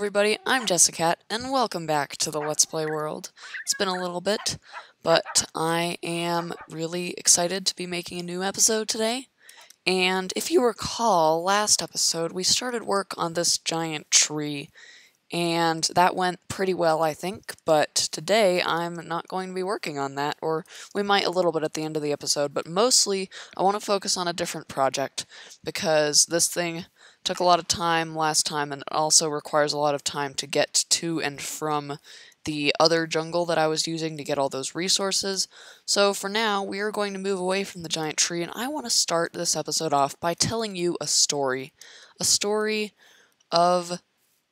everybody, I'm Jessicat, and welcome back to the Let's Play world. It's been a little bit, but I am really excited to be making a new episode today. And if you recall, last episode we started work on this giant tree, and that went pretty well, I think, but today I'm not going to be working on that, or we might a little bit at the end of the episode, but mostly I want to focus on a different project, because this thing took a lot of time last time, and it also requires a lot of time to get to and from the other jungle that I was using to get all those resources. So for now, we are going to move away from the giant tree, and I want to start this episode off by telling you a story. A story of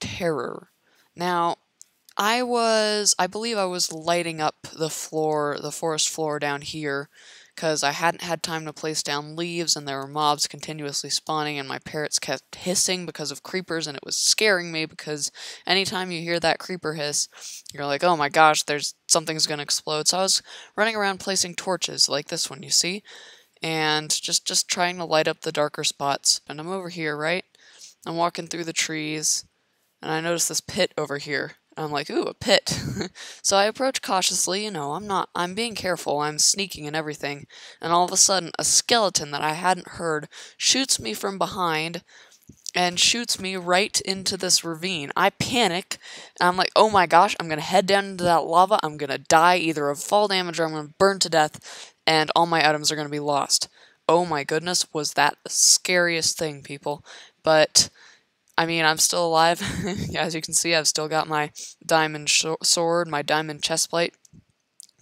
terror. Now, I believe I was lighting up the forest floor down here, because I hadn't had time to place down leaves, and there were mobs continuously spawning, and my parrots kept hissing because of creepers, and it was scaring me, because anytime you hear that creeper hiss, you're like, oh my gosh, something's gonna explode. So I was running around placing torches, like this one, you see? And just trying to light up the darker spots. And I'm over here, right? I'm walking through the trees, and I notice this pit over here. I'm like, ooh, a pit. So I approach cautiously, I'm being careful, I'm sneaking and everything, and all of a sudden, a skeleton that I hadn't heard shoots me from behind, and shoots me right into this ravine. I panic, and I'm like, oh my gosh, I'm gonna head down into that lava, I'm gonna die either of fall damage or I'm gonna burn to death, and all my items are gonna be lost. Oh my goodness, was that the scariest thing, people. But I mean, I'm still alive. As you can see, I've still got my diamond sword, my diamond chestplate.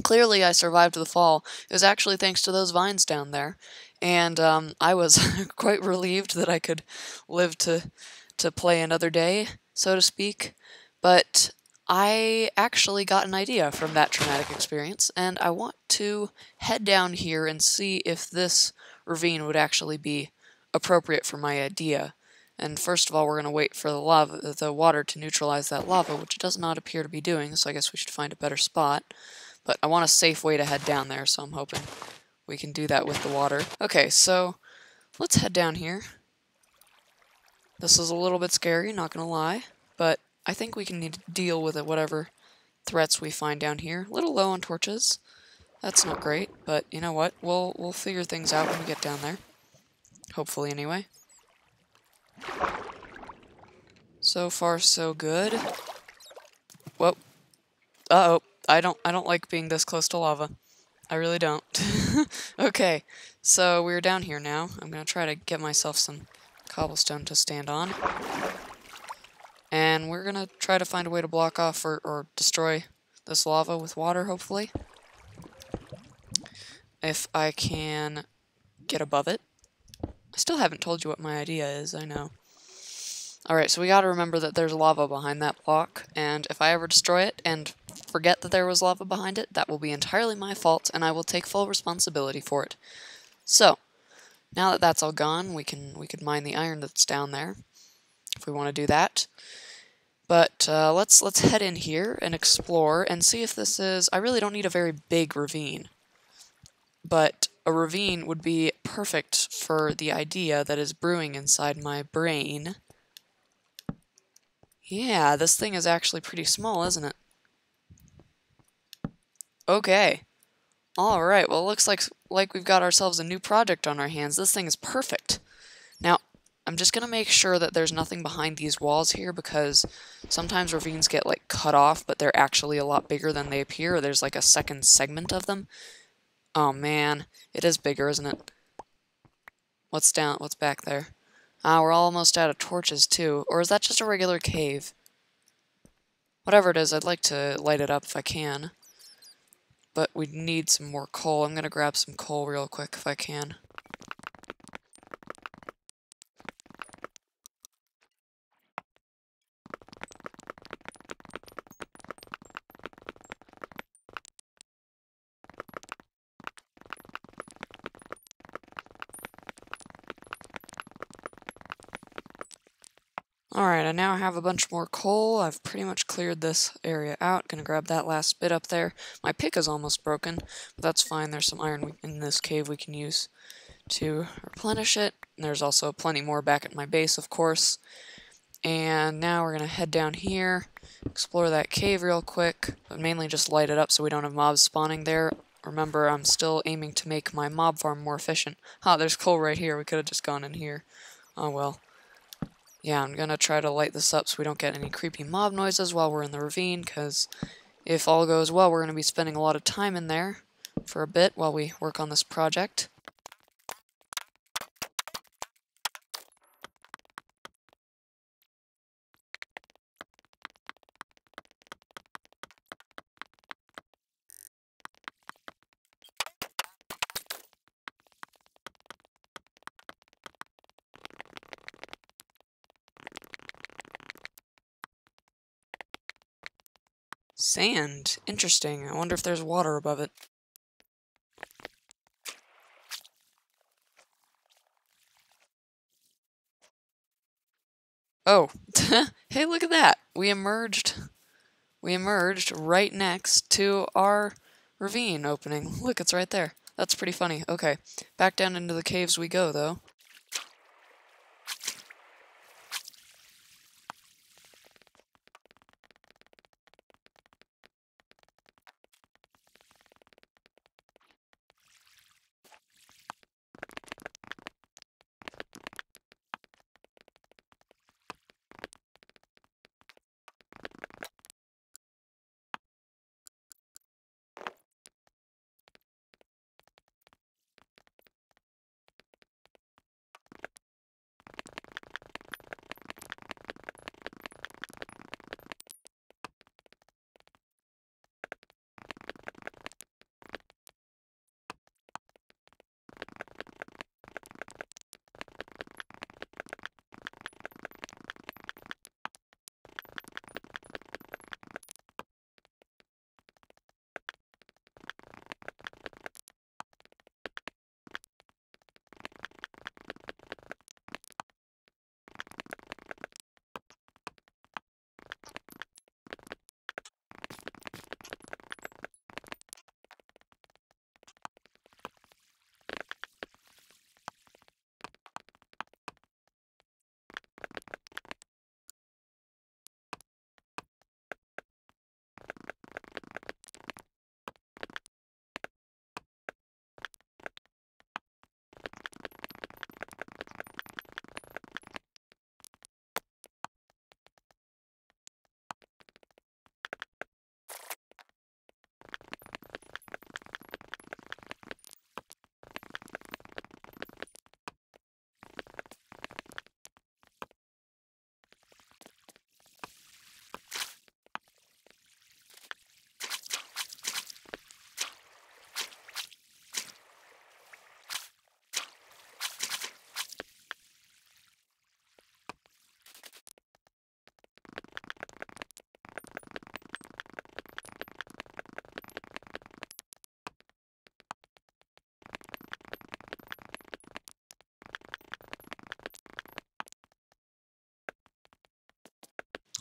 Clearly, I survived the fall. It was actually thanks to those vines down there. And I was quite relieved that I could live to play another day, so to speak. But I actually got an idea from that traumatic experience, and I want to head down here and see if this ravine would actually be appropriate for my idea. And first of all, we're going to wait for the water to neutralize that lava, which it does not appear to be doing, so I guess we should find a better spot. But I want a safe way to head down there, so I'm hoping we can do that with the water. Okay, so let's head down here. This is a little bit scary, not going to lie, but I think we can need to deal with it, whatever threats we find down here. A little low on torches. That's not great, but you know what? We'll figure things out when we get down there. Hopefully, anyway. So far, so good. Whoa. Uh-oh. I don't like being this close to lava. I really don't. Okay, so we're down here now. I'm gonna try to get myself some cobblestone to stand on. And we're gonna try to find a way to block off or destroy this lava with water, hopefully. If I can get above it. I still haven't told you what my idea is, I know. Alright, so we gotta remember that there's lava behind that block, and if I ever destroy it and forget that there was lava behind it, that will be entirely my fault, and I will take full responsibility for it. So, now that that's all gone, we could mine the iron that's down there, if we want to do that. But let's head in here and explore and see if this is... I really don't need a very big ravine, but a ravine would be perfect for the idea that is brewing inside my brain. Yeah, this thing is actually pretty small, isn't it? Okay. Alright, well, it looks like we've got ourselves a new project on our hands. This thing is perfect. Now, I'm just gonna make sure that there's nothing behind these walls here, because sometimes ravines get, like, cut off, but they're actually a lot bigger than they appear, or there's, like, a second segment of them. Oh, man. It is bigger, isn't it? What's back there? Ah, we're almost out of torches, too. Or is that just a regular cave? Whatever it is, I'd like to light it up if I can. But we need some more coal. I'm gonna grab some coal real quick if I can. Alright, I now have a bunch more coal. I've pretty much cleared this area out. Gonna grab that last bit up there. My pick is almost broken, but that's fine. There's some iron in this cave we can use to replenish it. And there's also plenty more back at my base, of course. And now we're going to head down here, explore that cave real quick, but mainly just light it up so we don't have mobs spawning there. Remember, I'm still aiming to make my mob farm more efficient. There's coal right here. We could have just gone in here. Oh well. Yeah, I'm going to try to light this up so we don't get any creepy mob noises while we're in the ravine, because if all goes well, we're going to be spending a lot of time in there for a bit while we work on this project. Sand. Interesting. I wonder if there's water above it. Oh. Hey, look at that. We emerged right next to our ravine opening. Look, it's right there. That's pretty funny. Okay. Back down into the caves we go, though.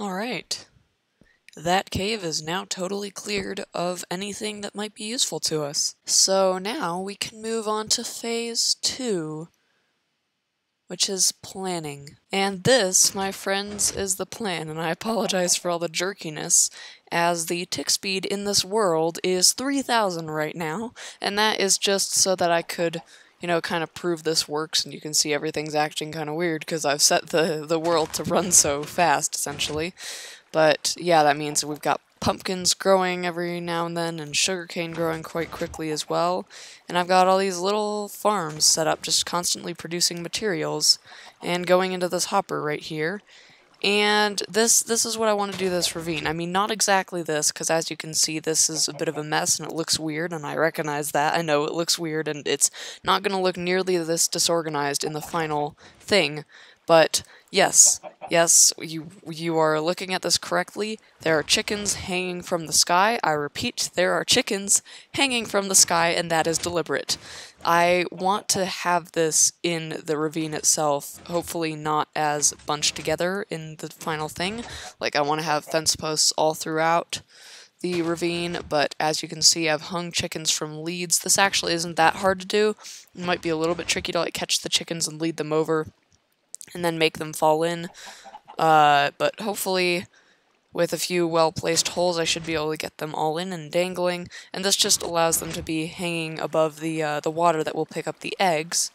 Alright. That cave is now totally cleared of anything that might be useful to us. So now we can move on to phase 2, which is planning. And this, my friends, is the plan, and I apologize for all the jerkiness, as the tick speed in this world is 3,000 right now, and that is just so that I could, kind of prove this works, and you can see everything's acting kind of weird, because I've set the world to run so fast, essentially. But yeah, that means we've got pumpkins growing every now and then, and sugarcane growing quite quickly as well. And I've got all these little farms set up, just constantly producing materials, and going into this hopper right here. And this is what I want to do this ravine. I mean, not exactly this, because as you can see, this is a bit of a mess, and it looks weird, and I recognize that. I know it looks weird, and it's not going to look nearly this disorganized in the final thing. But yes, you are looking at this correctly. There are chickens hanging from the sky. I repeat, there are chickens hanging from the sky, and that is deliberate. I want to have this in the ravine itself, hopefully not as bunched together in the final thing. Like, I want to have fence posts all throughout the ravine, but as you can see, I've hung chickens from leads. This actually isn't that hard to do. It might be a little bit tricky to catch the chickens and lead them over, and then make them fall in. but hopefully with a few well-placed holes I should be able to get them all in and dangling, and this just allows them to be hanging above the water that will pick up the eggs.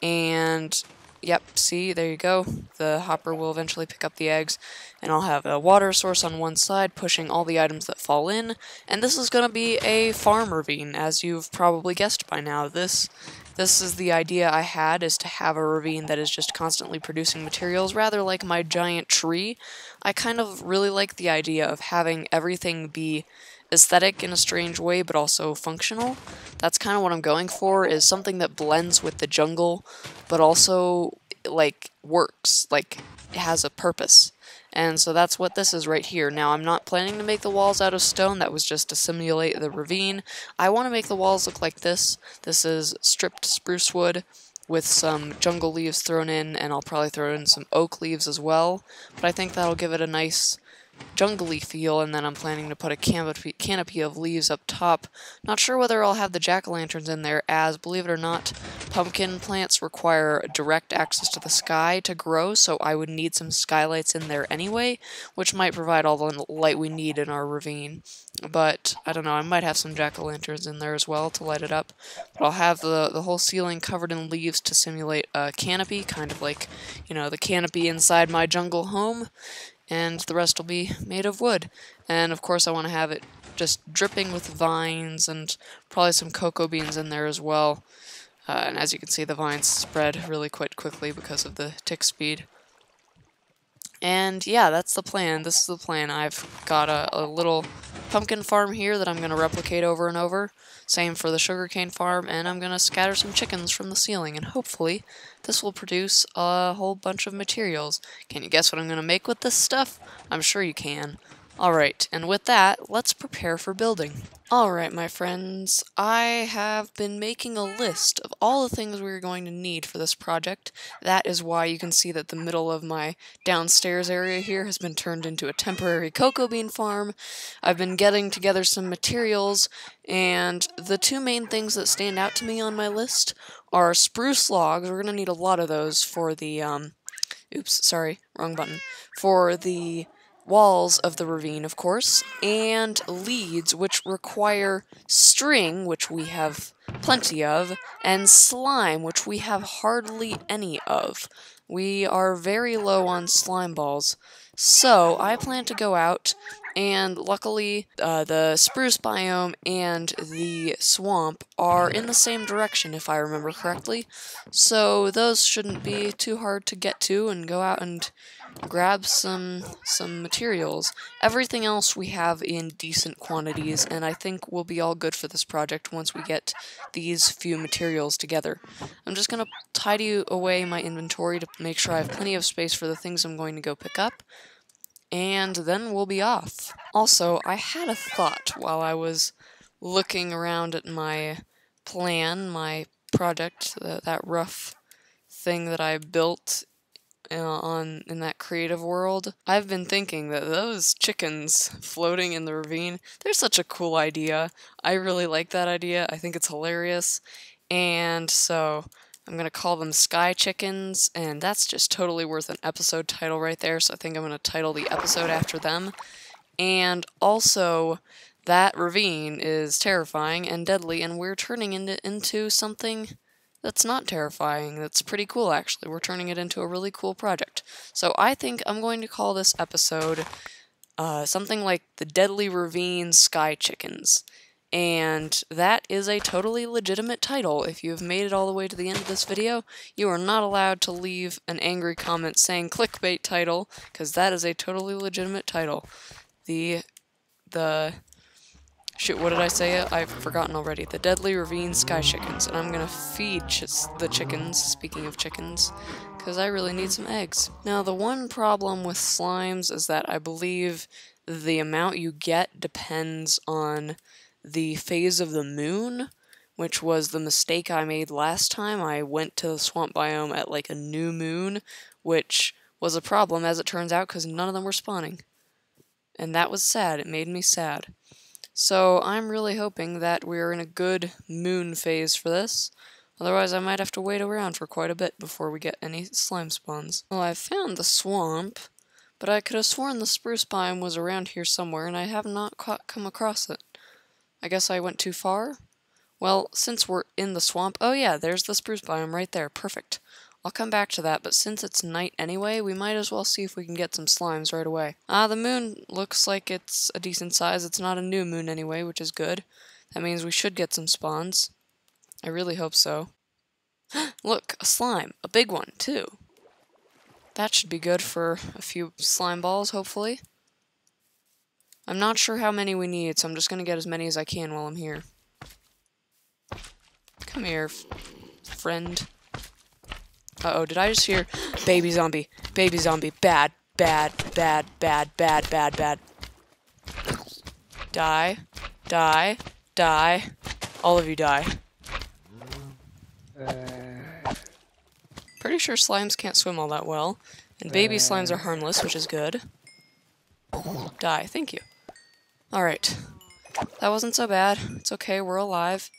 And yep, see, there you go. The hopper will eventually pick up the eggs, and I'll have a water source on one side pushing all the items that fall in, and this is going to be a farm ravine, as you've probably guessed by now. This is the idea I had, is to have a ravine that is just constantly producing materials, rather like my giant tree. I kind of really like the idea of having everything be aesthetic in a strange way, but also functional. That's kind of what I'm going for, is something that blends with the jungle, but also, like, works, like, it has a purpose. And so that's what this is right here. Now, I'm not planning to make the walls out of stone, that was just to simulate the ravine. I want to make the walls look like this. This is stripped spruce wood with some jungle leaves thrown in, and I'll probably throw in some oak leaves as well. But I think that'll give it a nice jungly feel, and then I'm planning to put a canopy of leaves up top. Not sure whether I'll have the jack-o'-lanterns in there, as, believe it or not, pumpkin plants require direct access to the sky to grow, so I would need some skylights in there anyway, which might provide all the light we need in our ravine. But, I don't know, I might have some jack-o'-lanterns in there as well to light it up. But I'll have the whole ceiling covered in leaves to simulate a canopy, kind of like, you know, the canopy inside my jungle home. And the rest will be made of wood. And of course I want to have it just dripping with vines and probably some cocoa beans in there as well. And as you can see, the vines spread really quite quickly because of the tick speed. And yeah, that's the plan. This is the plan. I've got a little pumpkin farm here that I'm going to replicate over and over. Same for the sugarcane farm, and I'm going to scatter some chickens from the ceiling, and hopefully this will produce a whole bunch of materials. Can you guess what I'm going to make with this stuff? I'm sure you can. Alright, and with that, let's prepare for building. Alright, my friends, I have been making a list of all the things we're going to need for this project. That is why you can see that the middle of my downstairs area here has been turned into a temporary cocoa bean farm. I've been getting together some materials, and the two main things that stand out to me on my list are spruce logs. We're going to need a lot of those for the, oops, sorry, wrong button. For the walls of the ravine, of course, and leads, which require string, which we have plenty of, and slime, which we have hardly any of. We are very low on slime balls, so I plan to go out, and luckily the spruce biome and the swamp are in the same direction, if I remember correctly, so those shouldn't be too hard to get to and go out and grab some materials. Everything else we have in decent quantities, and I think we'll be all good for this project once we get these few materials together. I'm just going to tidy away my inventory to make sure I have plenty of space for the things I'm going to go pick up, and then we'll be off. Also, I had a thought while I was looking around at my plan, my project, that rough thing that I built in that creative world. I've been thinking that those chickens floating in the ravine, they're such a cool idea. I really like that idea. I think it's hilarious. And so I'm going to call them Sky Chickens, and that's just totally worth an episode title right there, so I think I'm going to title the episode after them. And also, that ravine is terrifying and deadly, and we're turning it into something that's not terrifying. That's pretty cool, actually. We're turning it into a really cool project. So I think I'm going to call this episode something like The Deadly Ravine Sky Chickens. And that is a totally legitimate title. If you have made it all the way to the end of this video, you are not allowed to leave an angry comment saying clickbait title, because that is a totally legitimate title. Shoot, what did I say? I've forgotten already. The Deadly Ravine Sky Chickens. And I'm gonna feed the chickens, speaking of chickens, because I really need some eggs. Now, the one problem with slimes is that I believe the amount you get depends on the phase of the moon, which was the mistake I made last time. I went to the swamp biome at like a new moon, which was a problem, as it turns out, because none of them were spawning. And that was sad. It made me sad. So I'm really hoping that we're in a good moon phase for this. Otherwise I might have to wait around for quite a bit before we get any slime spawns. Well, I've found the swamp. but I could have sworn the spruce biome was around here somewhere, and I have not come across it. I guess I went too far? Well, since we're in the swamp... Oh yeah, there's the spruce biome right there. Perfect. I'll come back to that, but since it's night anyway, we might as well see if we can get some slimes right away. The moon looks like it's a decent size. It's not a new moon anyway, which is good. That means we should get some spawns. I really hope so. Look, a slime. A big one, too. That should be good for a few slime balls, hopefully. I'm not sure how many we need, so I'm just going to get as many as I can while I'm here. Come here, friend. Uh-oh, did I just hear baby zombie? Baby zombie. Bad, bad, bad, bad, bad, bad, bad. Die. Die. Die. All of you die. Pretty sure slimes can't swim all that well. And baby slimes are harmless, which is good. Die. Thank you. Alright. That wasn't so bad. It's okay, we're alive.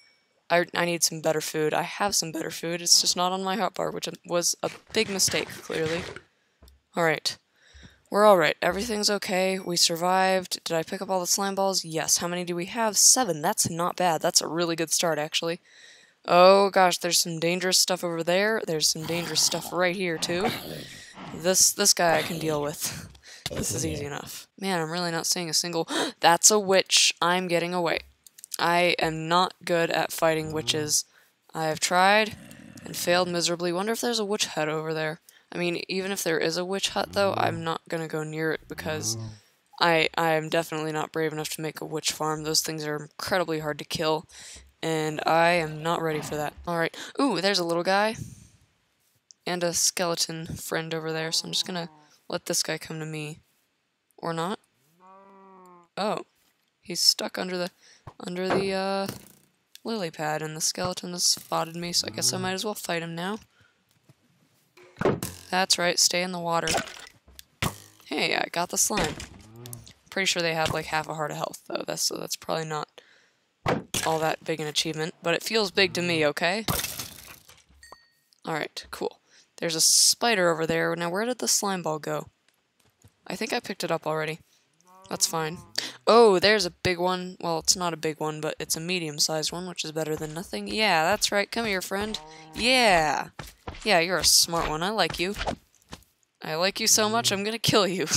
I need some better food. I have some better food. It's just not on my hotbar, which was a big mistake, clearly. Alright. We're alright. Everything's okay. We survived. Did I pick up all the slime balls? Yes. How many do we have? 7. That's not bad. That's a really good start, actually. Oh gosh, there's some dangerous stuff over there. There's some dangerous stuff right here, too. This guy I can deal with. This is easy enough. Man, I'm really not seeing a single... That's a witch. I'm getting away. I am not good at fighting witches. I have tried and failed miserably. Wonder if there's a witch hut over there. I mean, even if there is a witch hut, though, I'm not gonna go near it because I am definitely not brave enough to make a witch farm. Those things are incredibly hard to kill, and I am not ready for that. Alright. Ooh, there's a little guy. And a skeleton friend over there, so I'm just gonna let this guy come to me. Or not. Oh. He's stuck under the lily pad, and the skeleton has spotted me, so I guess I might as well fight him now. That's right, stay in the water. Hey, I got the slime. Pretty sure they have like half a heart of health, though, so that's probably not all that big an achievement, but it feels big to me, okay? Alright, cool. There's a spider over there. Now, where did the slime ball go? I think I picked it up already. That's fine. Oh, there's a big one. Well, it's not a big one, but it's a medium-sized one, which is better than nothing. Yeah, that's right. Come here, friend. Yeah. Yeah, you're a smart one. I like you. I like you so much, I'm gonna kill you.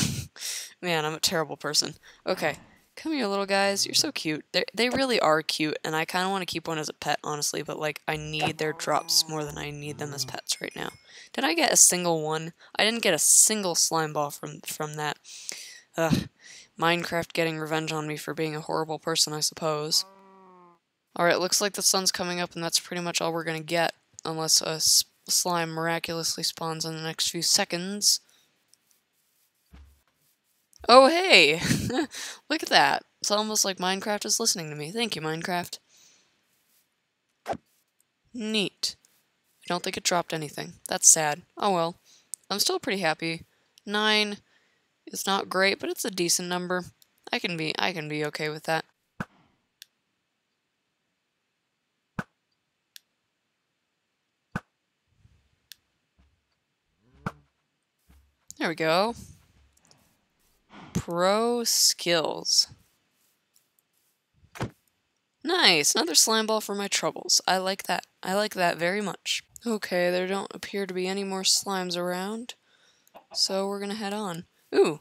Man, I'm a terrible person. Okay. Come here, little guys. You're so cute. They really are cute, and I kind of want to keep one as a pet, honestly, but, like, I need their drops more than I need them as pets right now. Did I get a single one? I didn't get a single slime ball from that. Ugh. Minecraft getting revenge on me for being a horrible person, I suppose. Alright, looks like the sun's coming up, and that's pretty much all we're gonna get, unless a slime miraculously spawns in the next few seconds. Oh, hey! Look at that. It's almost like Minecraft is listening to me. Thank you, Minecraft. Neat. I don't think it dropped anything. That's sad. Oh well. I'm still pretty happy. 9 is not great, but it's a decent number. I can be okay with that. There we go. Pro skills. Nice! Another slime ball for my troubles. I like that. I like that very much. Okay, there don't appear to be any more slimes around, so we're gonna head on. Ooh!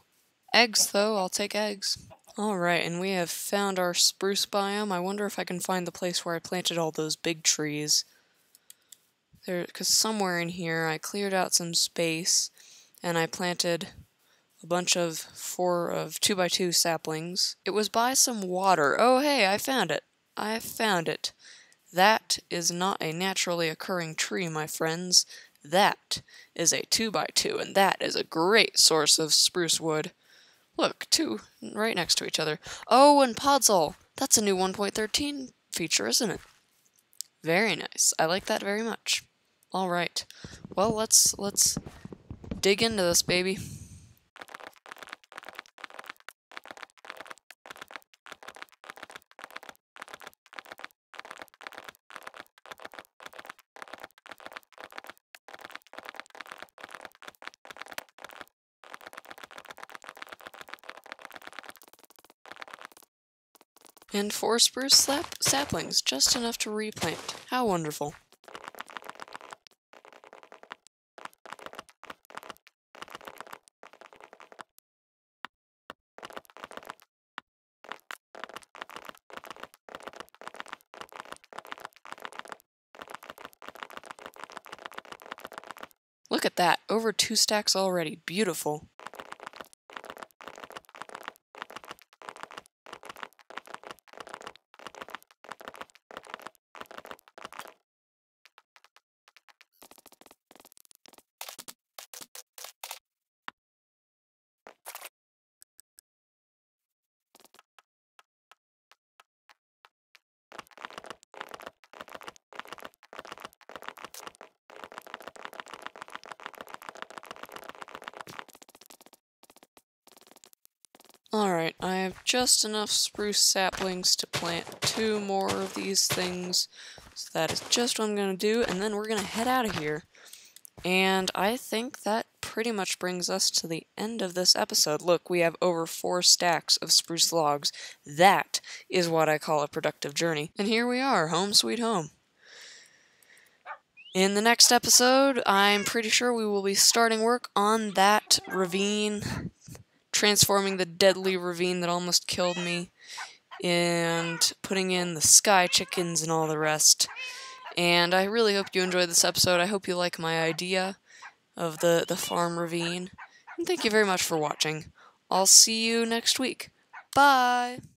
Eggs, though. I'll take eggs. Alright, and we have found our spruce biome. I wonder if I can find the place where I planted all those big trees. Because somewhere in here I cleared out some space, and I planted a bunch of 2x2 saplings. It was by some water. Oh, hey, I found it. I found it. That is not a naturally occurring tree, my friends. That is a 2x2, and that is a great source of spruce wood. Look, 2 right next to each other. Oh, and Podzol. That's a new 1.13 feature, isn't it? Very nice. I like that very much. All right. Well, let's dig into this, baby. And 4 spruce saplings, just enough to replant. How wonderful. Look at that, over 2 stacks already. Beautiful. Alright, I have just enough spruce saplings to plant 2 more of these things. So that is just what I'm going to do, and then we're going to head out of here. And I think that pretty much brings us to the end of this episode. Look, we have over 4 stacks of spruce logs. That is what I call a productive journey. And here we are, home sweet home. In the next episode, I'm pretty sure we will be starting work on that ravine, transforming the deadly ravine that almost killed me, and putting in the sky chickens and all the rest. And I really hope you enjoyed this episode. I hope you like my idea of the farm ravine. And thank you very much for watching. I'll see you next week. Bye!